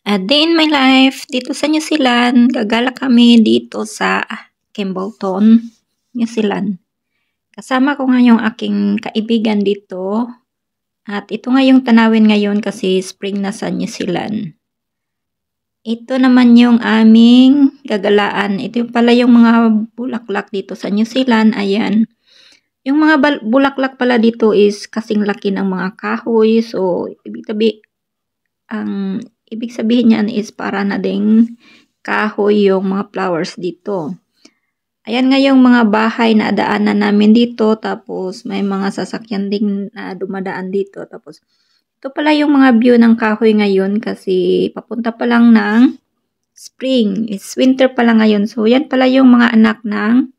A day in my life dito sa New Zealand. Gagala kami dito sa Campbellton, New Zealand. Kasama ko nga yung aking kaibigan dito. At ito nga yung tanawin ngayon kasi spring na sa New Zealand. Ito naman yung aming gagalaan. Ito pala yung mga bulaklak dito sa New Zealand. Ayan. Yung mga bulaklak pala dito is kasing laki ng mga kahoy. So, ibig sabihin niyan is para na ding kahoy yung mga flowers dito. Ayan nga yung mga bahay na daanan namin dito. Tapos may mga sasakyan ding na dumadaan dito. Tapos ito pala yung mga view ng kahoy ngayon kasi papunta pa lang ng spring. It's winter pala ngayon. So yan pala yung mga anak ng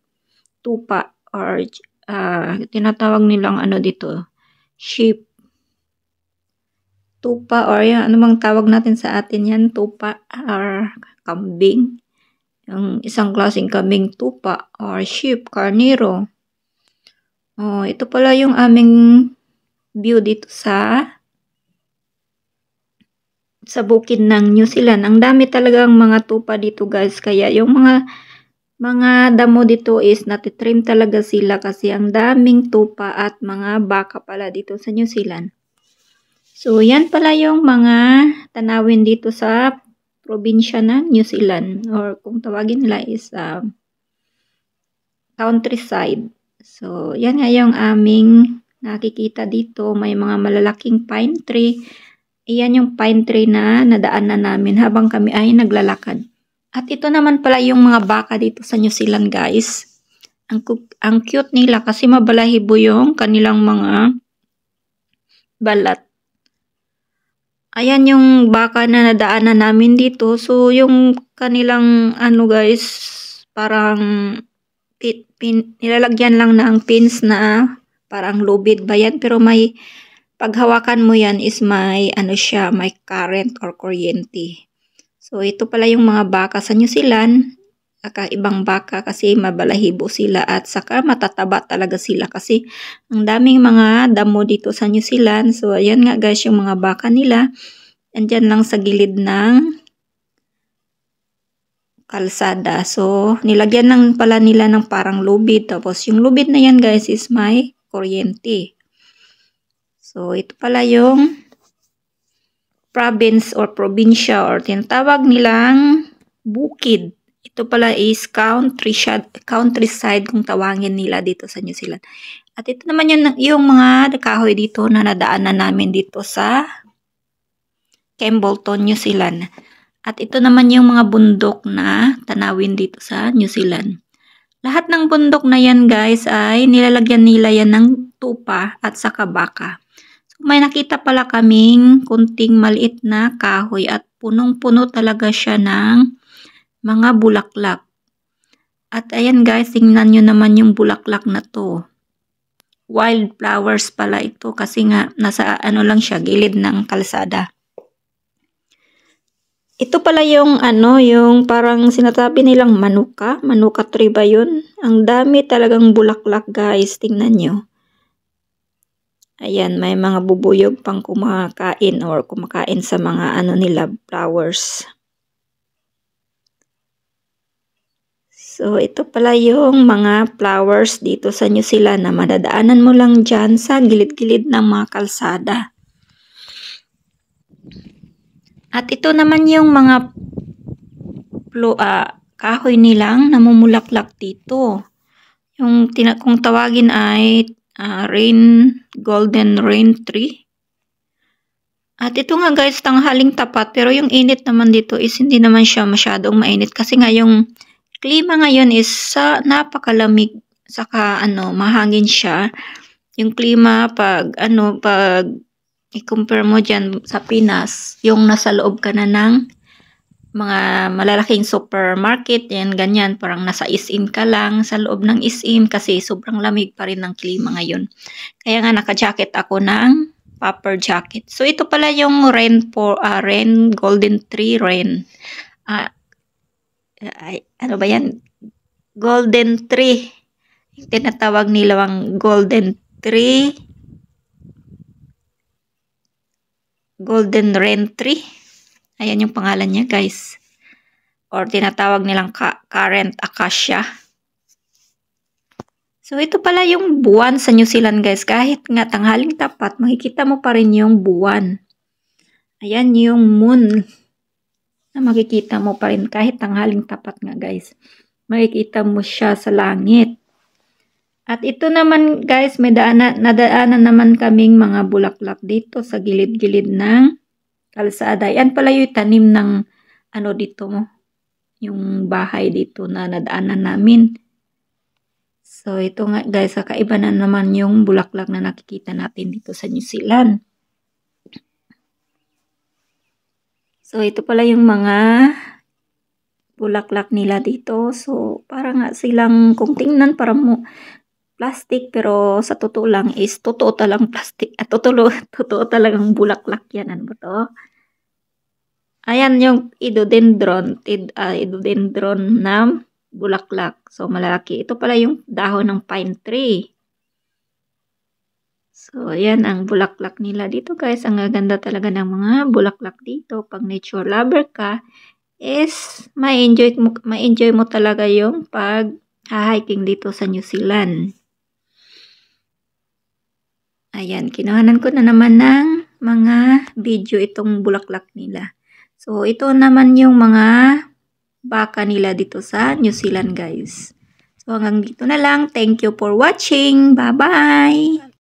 tupa or tinatawag nilang ano dito, sheep. Tupa or yan, ano bang tawag natin sa atin yan? Tupa or kambing. Yung isang klaseng kambing tupa or sheep, carnero. Oh, ito pala yung aming view dito sa bukid ng New Zealand. Ang dami talagang mga tupa dito guys. Kaya yung mga damo dito is natitrim talaga sila kasi ang daming tupa at mga baka pala dito sa New Zealand. So, yan pala yung mga tanawin dito sa probinsya ng New Zealand or kung tawagin nila is countryside. So, yan nga yung aming nakikita dito. May mga malalaking pine tree. Iyan yung pine tree na nadaanan namin habang kami ay naglalakad. At ito naman pala yung mga baka dito sa New Zealand guys. Ang cute nila kasi mabalahibo yung kanilang mga balat. Ayan yung baka na nadaanan namin dito. So, yung kanilang ano guys, parang nilalagyan lang ng pins na parang lubid ba yan. Pero may, paghawakan mo yan is may ano siya, may current or kuryente. So, ito pala yung mga baka sa New Zealand. Ibang baka kasi mabalahibo sila at saka matataba talaga sila kasi ang daming mga damo dito sa New Zealand. So, ayan nga guys yung mga baka nila. Andyan lang sa gilid ng kalsada. So, nilagyan lang pala nila ng parang lubid. Tapos, yung lubid na yan guys is may kuryente. So, ito pala yung province or probinsya or tinatawag nilang bukid. Ito pala is countryside kung tawagin nila dito sa New Zealand. At ito naman yung mga kahoy dito na nadaanan namin dito sa Campbellton, New Zealand. At ito naman yung mga bundok na tanawin dito sa New Zealand. Lahat ng bundok na yan guys ay nilalagyan nila yan ng tupa at saka baka. So, may nakita pala kaming kunting maliit na kahoy at punong-puno talaga siya ng mga bulaklak. At ayan guys, tingnan nyo naman yung bulaklak na to. Wild flowers pala ito kasi nga nasa ano lang siya, gilid ng kalsada. Ito pala yung ano, yung parang sinasabi nilang manuka. Manuka tree ba yun? Ang dami talagang bulaklak guys, tingnan nyo. Ayan, may mga bubuyog pang kumakain or kumakain sa mga ano nila, flowers. So, ito pala yung mga flowers dito sa New Zealand na madadaanan mo lang dyan sa gilid-gilid ng mga kalsada. At ito naman yung mga kahoy nilang namumulaklak dito. Yung kung tawagin ay golden rain tree. At ito nga guys, tanghaling tapat. Pero yung init naman dito is hindi naman siya masyadong mainit. Kasi nga yung klima ngayon is napakalamig. Saka mahangin siya. Yung klima pag i-compare mo dyan sa Pinas, yung nasa loob ka na ng mga malalaking supermarket, yan, ganyan, parang nasa SM ka lang, sa loob ng SM kasi sobrang lamig pa rin ng klima ngayon. Kaya nga naka-jacket ako ng puffer jacket. So, ito pala yung golden tree rain. Ano ba yan? Golden tree. Yung tinatawag nila ang golden tree. Golden rain tree. Ayan yung pangalan niya, guys. Or tinatawag nilang current acacia. So, ito pala yung buwan sa New Zealand, guys. Kahit nga tanghaling tapat, makikita mo pa rin yung buwan. Ayan yung moon na makikita mo pa rin kahit tanghaling tapat nga, guys. Makikita mo siya sa langit. At ito naman, guys, may nadaanan naman kaming mga bulaklak dito sa gilid-gilid ng kalsada. Yan pala yung tanim ng ano dito mo. Yung bahay dito na nadaanan namin. So, ito nga, guys, kakaiba na naman yung bulaklak na nakikita natin dito sa New Zealand. So, ito pala yung mga bulaklak nila dito. So, parang nga silang, kung tingnan, parang mo plastic, pero sa totoo lang is totoo talagang plastic. At totoo talagang bulaklak yan. Ano ba to? Ayan yung Echinodendron na bulaklak. So, malalaki. Ito pala yung dahon ng pine tree. So, ayan ang bulaklak nila dito, guys. Ang ganda talaga ng mga bulaklak dito. Pag nature lover ka, is ma-enjoy mo talaga yung pag-hiking dito sa New Zealand. Ayan, kinuhanan ko na naman ng mga video itong bulaklak nila. So, ito naman yung mga baka nila dito sa New Zealand, guys. So, hanggang dito na lang. Thank you for watching. Bye-bye!